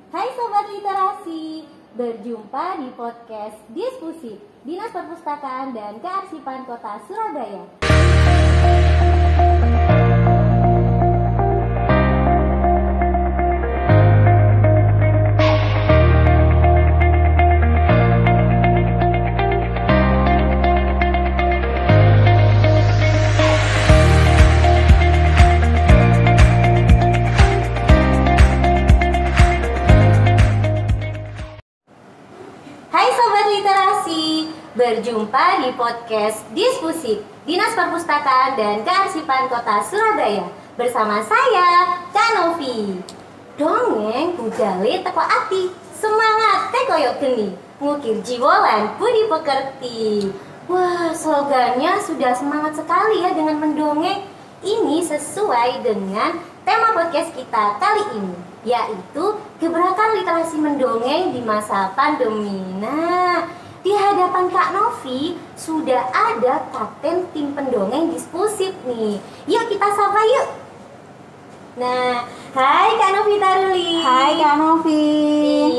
Hai Sobat Literasi, berjumpa di podcast Diskusi Dinas Perpustakaan dan Kearsipan Kota Surabaya. Berjumpa di podcast Diskusi Dinas Perpustakaan dan Kearsipan Kota Surabaya bersama saya, Kak Novi. Dongeng budale teko ati, semangat tekoyok geni, ngukir jiwolan budi pekerti. Wah, slogannya sudah semangat sekali ya dengan mendongeng. Ini sesuai dengan tema podcast kita kali ini, yaitu gebrakan literasi mendongeng di masa pandemi. Nah, di hadapan Kak Novi sudah ada kapten tim pendongeng Diskusi nih. Yuk kita sapa yuk. Nah, hai Kak Novi Taruli. Hai Kak Novi.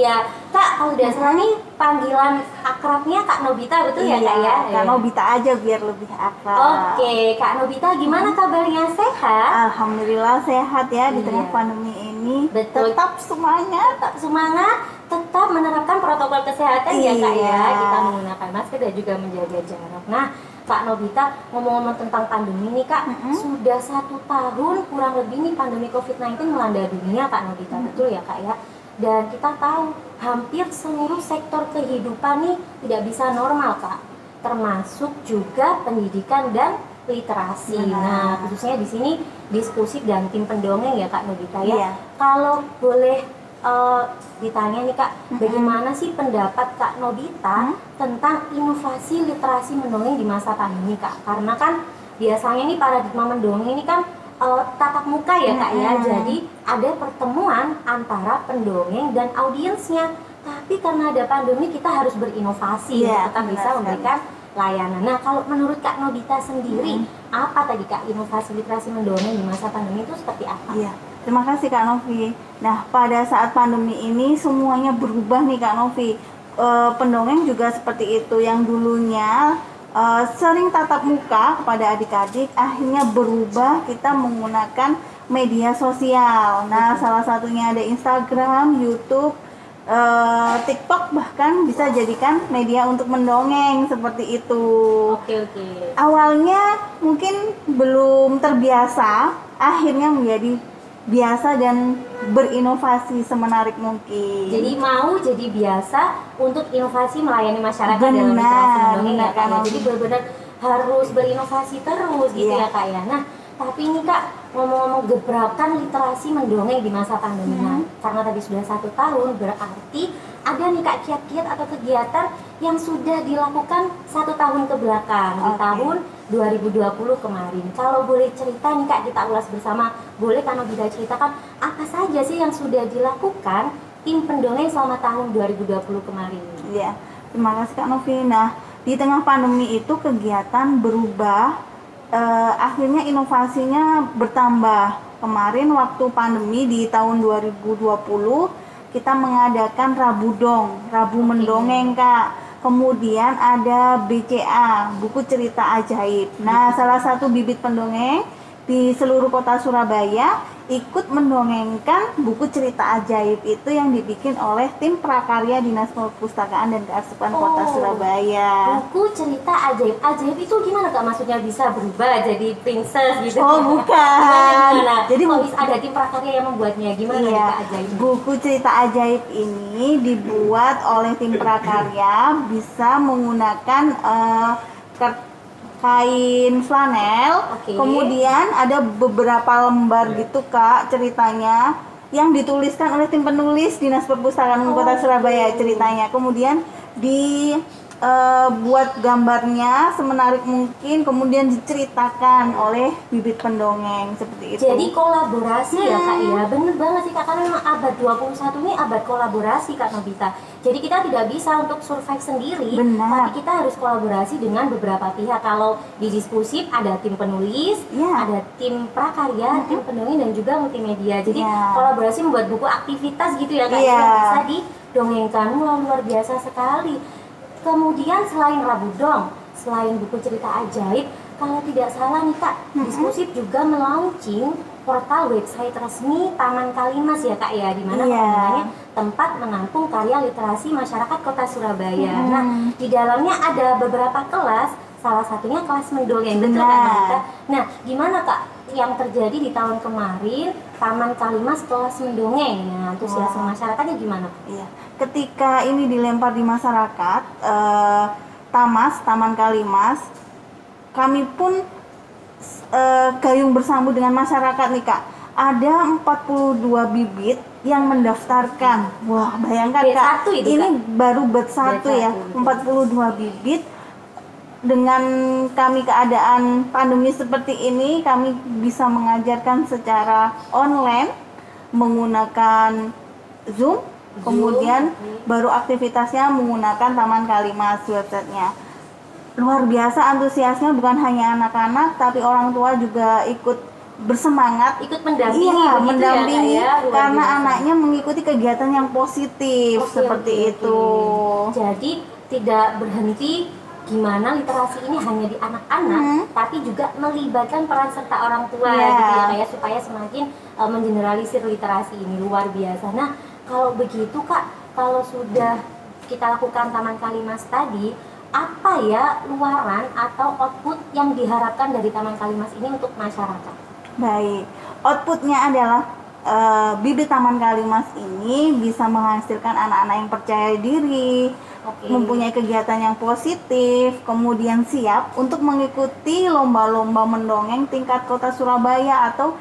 Iya, Kak, kalau udah salah nih panggilan akrabnya Kak Nobita, betul ya Kak ya? Kak Nobita aja biar lebih akrab. Oke, Kak Nobita gimana kabarnya, sehat? Alhamdulillah sehat ya di tengah pandemi ini. Betul. Tetap semuanya tetap semangat, tetap menerapkan protokol kesehatan ya Kak ya. Kita menggunakan masker dan juga menjaga jarak. Nah, Kak Nobita, ngomong-ngomong tentang pandemi nih Kak, sudah 1 tahun kurang lebih nih pandemi COVID-19 melanda dunia Kak Nobita, betul ya Kak ya? Dan kita tahu hampir seluruh sektor kehidupan nih tidak bisa normal Kak, termasuk juga pendidikan dan literasi. Nah, khususnya di sini Diskusi dan tim pendongeng ya Kak Nobita ya. Iya. Kalau boleh ditanya nih Kak, bagaimana sih pendapat Kak Nobita tentang inovasi literasi mendongeng di masa pandemi Kak? Karena kan biasanya nih paradigma mendongeng ini kan tatap muka ya Kak ya, jadi ada pertemuan antara pendongeng dan audiensnya. Tapi karena ada pandemi kita harus berinovasi untuk tetap bisa memberikan layanan. Nah, kalau menurut Kak Nobita sendiri, apa tadi Kak inovasi literasi mendongeng di masa pandemi itu seperti apa? Iya. Terima kasih Kak Novi. Nah, pada saat pandemi ini semuanya berubah nih Kak Novi. Pendongeng juga seperti itu, yang dulunya sering tatap muka kepada adik-adik, akhirnya berubah kita menggunakan media sosial. Nah, salah satunya ada Instagram, YouTube, TikTok, bahkan bisa jadikan media untuk mendongeng seperti itu. Oke. Awalnya mungkin belum terbiasa, akhirnya menjadi biasa dan berinovasi semenarik mungkin. Jadi mau jadi biasa untuk inovasi melayani masyarakat dalam literasi mendongeng ya Kak ya. Jadi benar-benar harus berinovasi terus gitu ya Kak ya. Nah, tapi ini Kak, ngomong-ngomong gebrakan literasi mendongeng di masa pandemi, karena tadi sudah 1 tahun, berarti ada nih Kak kiat-kiat atau kegiatan yang sudah dilakukan 1 tahun ke belakang di tahun 2020 kemarin. Kalau boleh cerita nih Kak, kita ulas bersama. Boleh Kak Nobita ceritakan apa saja sih yang sudah dilakukan tim pendongeng selama tahun 2020 kemarin? Iya, terima kasih Kak Novi. Nah, di tengah pandemi itu kegiatan berubah, akhirnya inovasinya bertambah. Kemarin waktu pandemi di tahun 2020 kita mengadakan Rabu Mendongeng Kak. Kemudian ada BCA, buku cerita ajaib. Nah, salah satu bibit pendongeng di seluruh kota Surabaya ikut mendongengkan buku cerita ajaib itu yang dibikin oleh tim prakarya Dinas Perpustakaan dan Kearsipan Kota Surabaya. Buku cerita ajaib. Ajaib itu gimana Kak? Maksudnya bisa berubah jadi princess gitu? Oh, bukan. Gimana? Jadi bisa ada tim prakarya yang membuatnya. Gimana Kak ajaib? Buku cerita ajaib ini dibuat oleh tim prakarya, bisa menggunakan kain flanel, kemudian ada beberapa lembar gitu Kak ceritanya yang dituliskan oleh tim penulis Dinas Perpustakaan Kota Surabaya ceritanya, kemudian buat gambarnya semenarik mungkin, kemudian diceritakan oleh bibit pendongeng seperti itu. Jadi kolaborasi ya Kak ya, bener banget sih Kak, karena memang abad 21 ini abad kolaborasi Kak Nobita. Jadi kita tidak bisa untuk survive sendiri, Benar. tapi kita harus kolaborasi dengan beberapa pihak. Kalau di Diskusif ada tim penulis, ada tim prakarya, tim pendongeng dan juga multimedia. Jadi kolaborasi membuat buku aktivitas gitu ya Kak, yang bisa didongengkan. Luar biasa sekali. Kemudian selain Rabudong, selain buku cerita ajaib, kalau tidak salah nih Kak, Diskusif juga melaunching portal website resmi Taman Kalimas ya Kak ya, di mana namanya tempat menampung karya literasi masyarakat Kota Surabaya. Nah, di dalamnya ada beberapa kelas, salah satunya kelas mendongeng, betul Kak? Nah, gimana Kak yang terjadi di tahun kemarin Taman Kalimas kelas mendongeng? Nah, antusiasme masyarakatnya gimana? Iya. Ketika ini dilempar di masyarakat, Taman Kalimas, kami pun gayung bersambut dengan masyarakat nih Kak. Ada 42 bibit yang mendaftarkan. Wah, bayangkan Kak, ini baru bat 1 ya, 42 bibit. Dengan kami keadaan pandemi seperti ini, kami bisa mengajarkan secara online menggunakan Zoom. Kemudian baru aktivitasnya menggunakan Taman Kalimas websitenya. Luar biasa antusiasnya, bukan hanya anak-anak tapi orang tua juga ikut bersemangat, ikut mendampingi, karena anaknya mengikuti kegiatan yang positif seperti itu. Jadi tidak berhenti gimana literasi ini hanya di anak-anak, tapi juga melibatkan peran serta orang tua gitu ya kayak supaya semakin mengeneralisir literasi ini. Luar biasa. Nah, kalau begitu Kak, kalau sudah kita lakukan Taman Kalimas tadi, apa ya luaran atau output yang diharapkan dari Taman Kalimas ini untuk masyarakat? Baik, outputnya adalah bibit Taman Kalimas ini bisa menghasilkan anak-anak yang percaya diri, mempunyai kegiatan yang positif, kemudian siap untuk mengikuti lomba-lomba mendongeng tingkat Kota Surabaya atau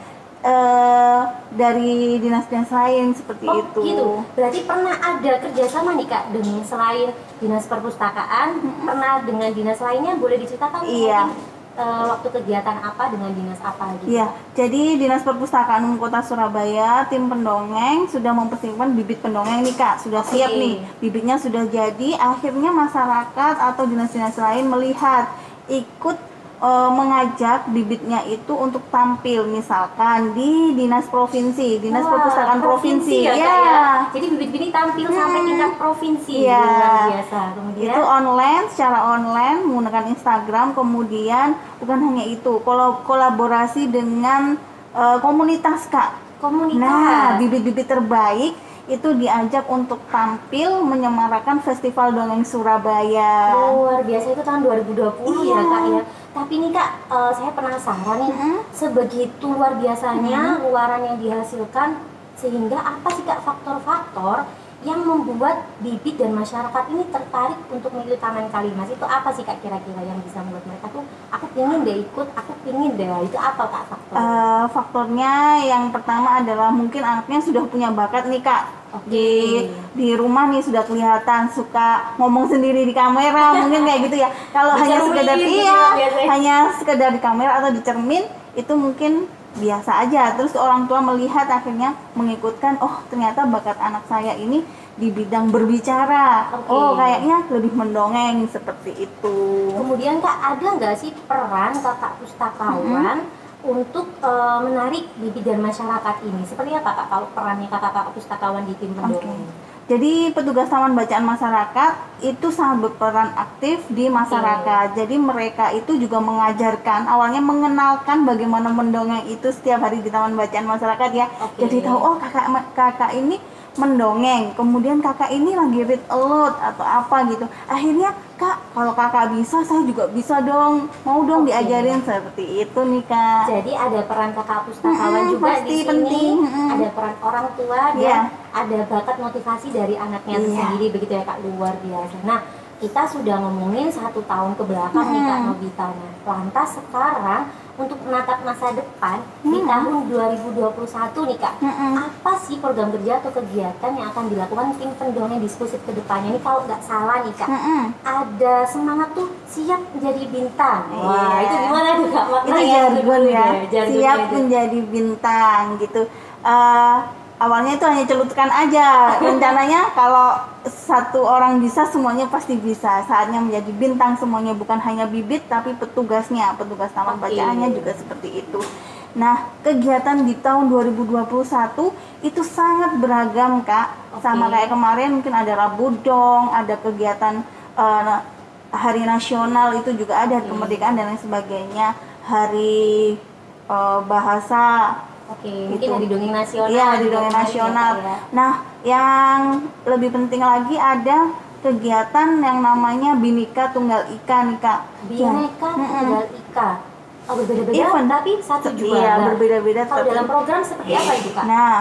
dari dinas-dinas lain seperti itu. Gitu. Berarti pernah ada kerjasama nih Kak dengan selain dinas perpustakaan, pernah dengan dinas lainnya, boleh diceritakan? Waktu kegiatan apa dengan dinas apa gitu? Iya, jadi Dinas Perpustakaan Umum Kota Surabaya, tim pendongeng sudah mempersiapkan bibit pendongeng nih Kak, sudah siap nih, bibitnya sudah jadi. Akhirnya masyarakat atau dinas-dinas lain melihat, ikut mengajak bibitnya itu untuk tampil misalkan di dinas provinsi, dinas perpustakaan provinsi ya. Jadi bibit ini tampil sampai tingkat provinsi. Luar biasa. Kemudian itu online, secara online menggunakan Instagram. Kemudian bukan hanya itu, kolaborasi dengan komunitas Kak. Nah, bibit-bibit terbaik itu diajak untuk tampil menyemarakan Festival Dongeng Surabaya. Luar biasa, itu tahun 2020 ya Kak ya. Tapi nih Kak, saya penasaran nih, sebegitu luar biasanya luaran yang dihasilkan, sehingga apa sih Kak faktor-faktor yang membuat bibit dan masyarakat ini tertarik untuk mengikuti Taman Kalimas? Itu apa sih Kak kira-kira yang bisa membuat mereka tuh, aku pingin deh ikut, aku pingin deh, itu apa Kak faktornya? Faktornya yang pertama adalah mungkin anaknya sudah punya bakat nih Kak. Di rumah nih sudah kelihatan suka ngomong sendiri di kamera, mungkin kayak gitu ya. Kalau hanya sekedar hanya sekedar di kamera atau di cermin itu mungkin biasa aja. Terus orang tua melihat akhirnya mengikutkan, oh ternyata bakat anak saya ini di bidang berbicara. Oh kayaknya lebih mendongeng seperti itu. Kemudian Kak, ada nggak sih peran kakak pustakawan untuk menarik bibit dan masyarakat ini? Seperti apa Kak kalau perannya kakak pustakawan di tim pendongeng? Jadi petugas Taman Bacaan Masyarakat itu sangat berperan aktif di masyarakat. Jadi mereka itu juga mengajarkan, awalnya mengenalkan bagaimana mendongeng itu setiap hari di Taman Bacaan Masyarakat ya. Jadi tahu, oh kakak ini mendongeng, kemudian kakak ini lagi read aloud atau apa gitu. Akhirnya Kak, kalau kakak bisa, saya juga bisa dong, mau dong diajarin seperti itu nih Kak. Jadi ada peran kakak pustakawan juga di sini, penting. Ada peran orang tua dan ada bakat motivasi dari anaknya sendiri, begitu ya Kak, luar biasa. Nah, kita sudah ngomongin 1 tahun ke belakang nih Kak Nobita. Lantas sekarang untuk menatap masa depan di tahun 2021 nih Kak. Apa sih program kerja atau kegiatan yang akan dilakukan tim pendongeng diskusi ke depannya? Ini kalau nggak salah nih Kak, ada semangat tuh siap menjadi bintang. Wah, itu gimana tuh Kak? Itu jargon ya, siap menjadi bintang gitu. Awalnya itu hanya celutukan aja. Rencananya kalau satu orang bisa, semuanya pasti bisa. Saatnya menjadi bintang semuanya, bukan hanya bibit tapi petugas taman bacaannya juga seperti itu. Nah, kegiatan di tahun 2021 itu sangat beragam Kak. Sama kayak kemarin mungkin ada Rabu Dong, ada kegiatan Hari Nasional itu juga ada, kemerdekaan dan lain sebagainya. Hari bahasa. Mungkin hari dongeng nasional. Iya, hari dongeng nasional. Ya. Nah, yang lebih penting lagi ada kegiatan yang namanya Bhinneka Tunggal Ika nih Kak. Bhinneka Tunggal Ika. Berbeda-beda tapi satu juga. Iya, berbeda-beda. Kalau dalam program seperti apa itu Kak? Nah,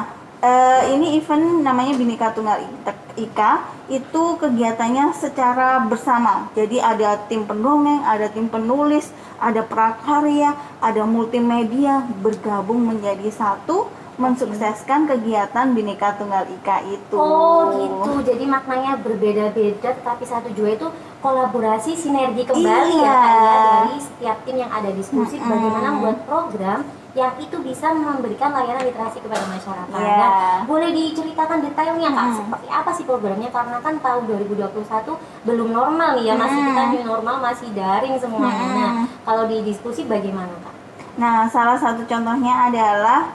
ini event namanya Bhinneka Tunggal Ika, itu kegiatannya secara bersama. Jadi ada tim pendongeng, ada tim penulis, ada prakarya, ada multimedia bergabung menjadi satu, mensukseskan kegiatan Bhinneka Tunggal Ika itu. Oh gitu, jadi maknanya berbeda-beda tapi satu juga itu kolaborasi, sinergi kembali ya Kak, ya, dari setiap tim yang ada diskusi bagaimana membuat program yang itu bisa memberikan layanan literasi kepada masyarakat. Nah, boleh diceritakan detailnya Kak, seperti apa sih programnya? Karena kan tahun 2021 belum normal nih ya, masih kita new normal, masih daring semuanya. Nah, kalau di diskusi bagaimana Kak? Nah, salah satu contohnya adalah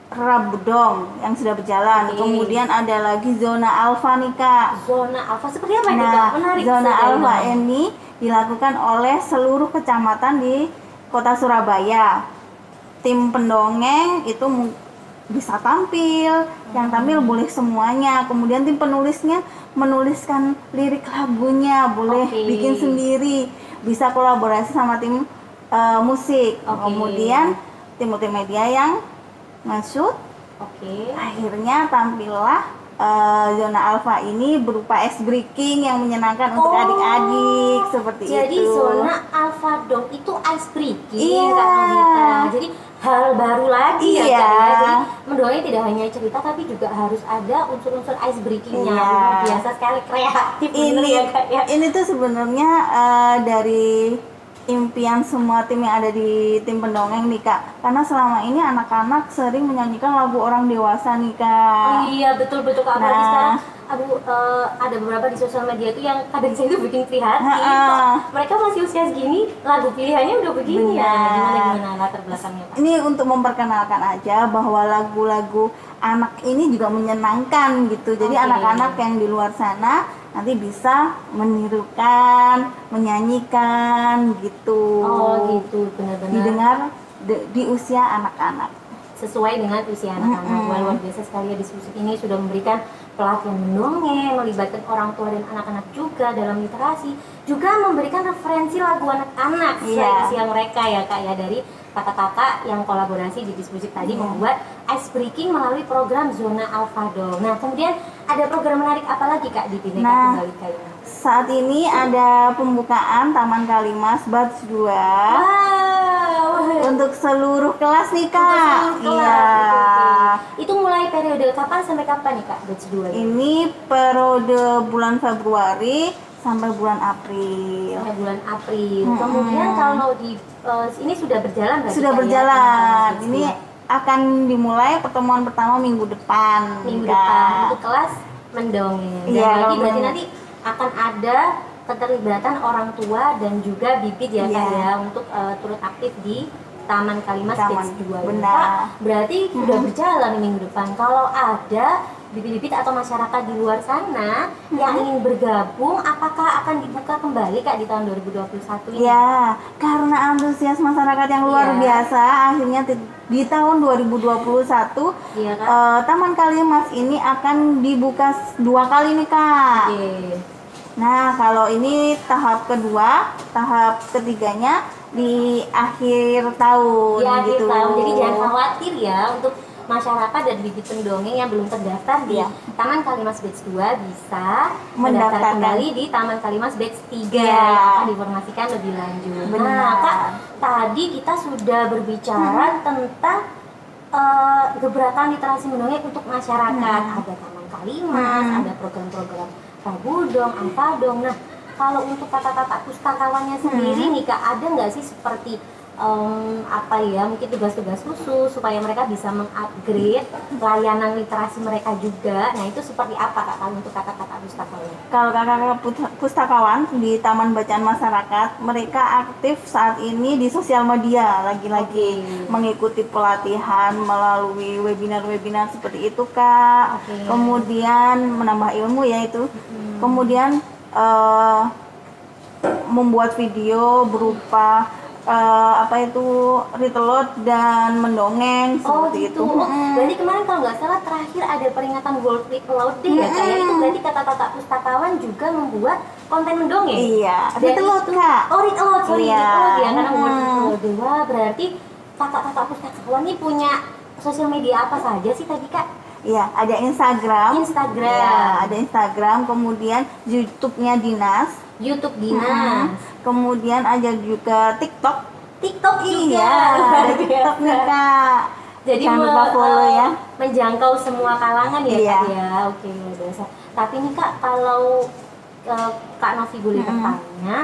Rabu Dong yang sudah berjalan. Kemudian ada lagi Zona Alfa nih Kak. Zona Alfa seperti apa ini Kak? Menarik. Zona Alfa ini dilakukan oleh seluruh kecamatan di Kota Surabaya. Tim pendongeng itu bisa tampil, yang tampil boleh semuanya. Kemudian tim penulisnya menuliskan lirik lagunya, boleh bikin sendiri, bisa kolaborasi sama tim musik. Kemudian tim multimedia yang masuk. Akhirnya tampillah Zona Alfa ini berupa ice breaking yang menyenangkan untuk adik-adik seperti itu. Jadi Zona Alfa Dong itu ice breaking Kak Novita. Jadi hal baru lagi ya Kak ya. Jadi mendongeng tidak hanya cerita tapi juga harus ada unsur-unsur ice breakingnya. Luar biasa sekali, kreatif ini ya Kak ya. Ini tuh sebenarnya dari impian semua tim yang ada di tim pendongeng nih Kak, karena selama ini anak-anak sering menyanyikan lagu orang dewasa nih Kak. Iya betul-betul Kak, apalagi sekarang ada beberapa di sosial media itu yang kadang saya itu bikin prihatin kok mereka masih usia segini lagu pilihannya udah begini. Ya gimana latar belakangnya Pak? Ini untuk memperkenalkan aja bahwa lagu-lagu anak ini juga menyenangkan gitu, jadi anak-anak yang di luar sana nanti bisa menirukan, menyanyikan gitu. Oh gitu, benar-benar didengar di usia anak-anak. Sesuai dengan usia anak-anak. Luar biasa sekali ya, diskusi ini sudah memberikan pelatihan mendongeng, melibatkan orang tua dan anak-anak juga dalam literasi, juga memberikan referensi lagu anak-anak sesuai usia mereka ya Kak ya, dari kakak-kakak yang kolaborasi di diskusi tadi membuat ice breaking melalui program Zona Alfa Dong. Nah, kemudian ada program menarik apa lagi Kak di Bhinneka Tunggal Ika ini? Saat ini ada pembukaan Taman Kalimas Batch 2. Untuk seluruh kelas nih Kak. Itu mulai periode kapan sampai kapan nih Kak Batch 2? Ini periode bulan Februari sampai bulan April. Kemudian kalau di ini sudah berjalan berarti? Sudah berjalan. Ini akan dimulai pertemuan pertama minggu depan. Untuk kelas mendongeng. Dan berarti nanti akan ada keterlibatan orang tua dan juga bibit ya Kak ya, untuk turut aktif di Taman Kalimas Batch 2. Kak, berarti sudah berjalan minggu depan. Kalau ada bibit-bibit atau masyarakat di luar sana yang ingin bergabung, apakah akan dibuka kembali Kak di tahun 2021 ini? Ya, karena antusias masyarakat yang luar biasa, akhirnya di tahun 2021 Taman Kalimas ini akan dibuka 2 kali nih Kak. Nah, kalau ini tahap kedua, tahap ketiganya di akhir tahun. Di akhir tahun, jadi jangan khawatir ya untuk masyarakat dan bibit pendongeng yang belum terdaftar di Iya. Taman Kalimas Batch 2 bisa mendaftar Mendaftarkan. kembali di Taman Kalimas Batch 3 Iya. yang akan diinformasikan lebih lanjut. Benar. Nah, Kak, tadi kita sudah berbicara tentang gebrakan literasi mendongeng untuk masyarakat. Ada Taman Kalimas, ada program-program Pabudong, Ampadong. Nah, kalau untuk kata-kata pustakawannya sendiri nih Kak, ada nggak sih seperti mungkin tugas-tugas khusus supaya mereka bisa mengupgrade layanan literasi mereka juga. Nah, itu seperti apa Kak kalau untuk kata-kata pustakawan? Kalau kakak-kakak pustakawan di Taman Bacaan Masyarakat, mereka aktif saat ini di sosial media, lagi-lagi mengikuti pelatihan melalui webinar-webinar seperti itu Kak. Kemudian menambah ilmu ya itu. Kemudian membuat video berupa ritelot dan mendongeng seperti itu. Berarti kemarin kalau nggak salah terakhir ada peringatan World Read Day ya Kak ya. Itu berarti kata-kata pustakawan juga membuat konten mendongeng. Iya, ritelot Kak. Oh, ritelot, sorry, Iya. ritelot ya, karena World Read Day. Berarti kata-kata pustakawan ini punya sosial media apa saja sih tadi Kak? Iya, ada Instagram. Instagram. Ya, ada Instagram, kemudian YouTube-nya Dinas. YouTube Dinas. Kemudian ada juga TikTok. TikTok juga. Iya, ada TikTok nih Kak. Jadi jangan lupa follow ya. Menjangkau semua kalangan ya Iya. Kak ya. Oke, luar biasa. Tapi nih Kak, kalau Kak Novi boleh bertanya,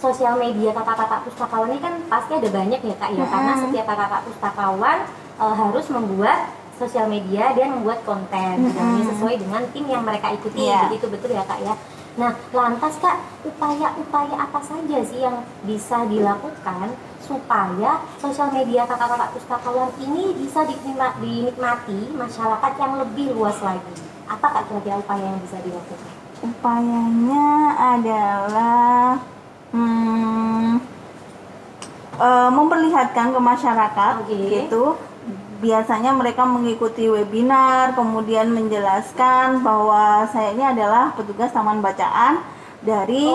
sosial media kata-kata pustakawan ini kan pasti ada banyak ya Kak ya. Karena setiap kata-kata pustakawan harus membuat sosial media dan membuat konten sesuai dengan tim yang mereka ikuti. Iya. Begitu betul ya Kak ya. Nah, lantas Kak, upaya-upaya apa saja sih yang bisa dilakukan supaya sosial media kata-kata pustakawan ini bisa dinikmati masyarakat yang lebih luas lagi? Apa Kak kira-kira upaya yang bisa dilakukan? Upayanya adalah memperlihatkan ke masyarakat gitu. Biasanya mereka mengikuti webinar, kemudian menjelaskan bahwa saya ini adalah petugas taman bacaan dari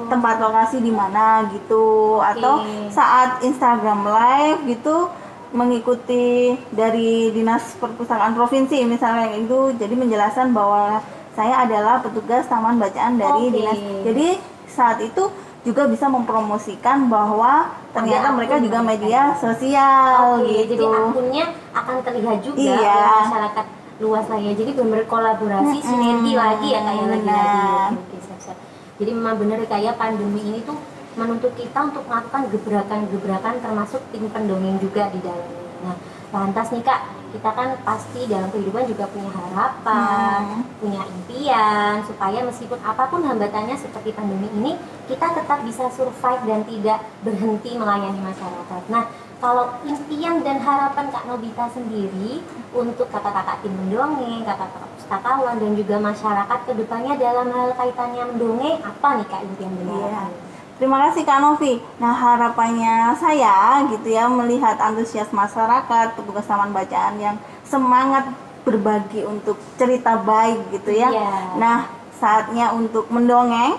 tempat lokasi di mana gitu, atau saat Instagram live gitu mengikuti dari Dinas Perpustakaan Provinsi misalnya itu, jadi menjelaskan bahwa saya adalah petugas taman bacaan dari dinas. Jadi saat itu juga bisa mempromosikan bahwa ternyata mereka juga media sosial gitu. Jadi akunnya akan terlihat juga ya masyarakat luas lagi. Jadi benar kolaborasi, sinergi lagi ya kayak lagi-lagi. Oke, siap-siap. Jadi memang benar kayak pandemi ini tuh menuntut kita untuk melakukan gebrakan-gebrakan termasuk tim pendongeng juga di dalamnya. Nah, lantas nih Kak, kita kan pasti dalam kehidupan juga punya harapan, punya impian supaya meskipun apapun hambatannya seperti pandemi ini, kita tetap bisa survive dan tidak berhenti melayani masyarakat. Nah, kalau impian dan harapan Kak Nobita sendiri untuk kata-kata tim mendongeng, kata-kata pustakawan dan juga masyarakat kedepannya dalam hal kaitannya mendongeng, apa nih Kak impian dan harapannya? Terima kasih Kak Novi. Nah, harapannya saya gitu ya, melihat antusias masyarakat, petugas taman bacaan yang semangat berbagi untuk cerita baik gitu ya. Nah, saatnya untuk mendongeng,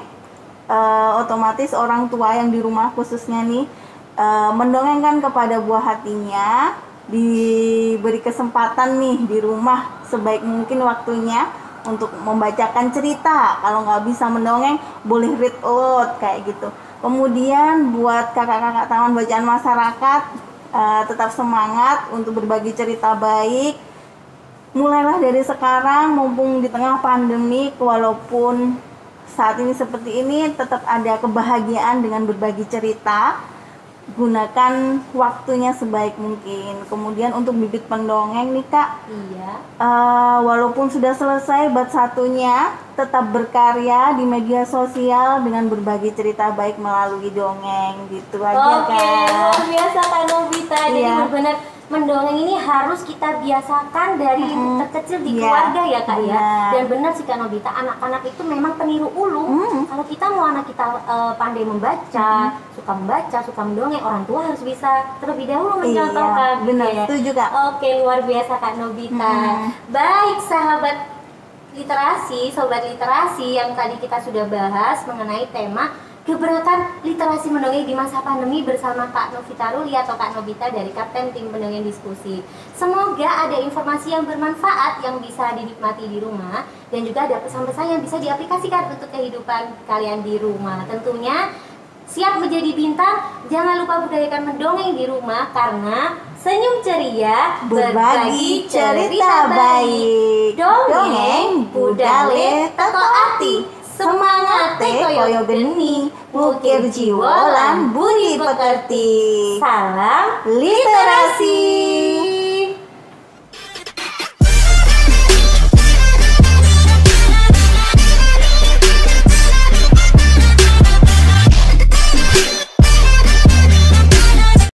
otomatis orang tua yang di rumah khususnya nih mendongengkan kepada buah hatinya, diberi kesempatan nih di rumah sebaik mungkin waktunya untuk membacakan cerita. Kalau nggak bisa mendongeng, boleh read aloud kayak gitu. Kemudian buat kakak-kakak taman bacaan masyarakat, tetap semangat untuk berbagi cerita baik. Mulailah dari sekarang, mumpung di tengah pandemi, walaupun saat ini seperti ini, tetap ada kebahagiaan dengan berbagi cerita. Gunakan waktunya sebaik mungkin. Kemudian untuk bibit pendongeng nih Kak, walaupun sudah selesai bat satunya, tetap berkarya di media sosial dengan berbagi cerita baik melalui dongeng gitu aja Kak. Luar biasa Kak Nobita. Jadi benar-benar mendongeng ini harus kita biasakan dari terkecil di keluarga ya Kak ya. Dan benar sih Kak Nobita, anak-anak itu memang peniru ulung. Kalau kita mau anak kita pandai membaca, suka mendongeng, orang tua harus bisa terlebih dahulu mencontohkan. Benar, setuju Kak. Oke, luar biasa Kak Nobita. Baik sahabat literasi, sobat literasi, yang tadi kita sudah bahas mengenai tema gebrakan literasi mendongeng di masa pandemi bersama Kak Novita Ruli atau Kak Nobita dari Kapten Tim Pendongeng Diskusi. Semoga ada informasi yang bermanfaat yang bisa dinikmati di rumah dan juga ada pesan-pesan yang bisa diaplikasikan untuk kehidupan kalian di rumah. Tentunya siap menjadi bintang, jangan lupa budayakan mendongeng di rumah karena senyum ceria berbagi cerita baik. Dongeng budale teko ati. Semangat koyo geni, mukir jiwa lan budi pekerti. Salam literasi.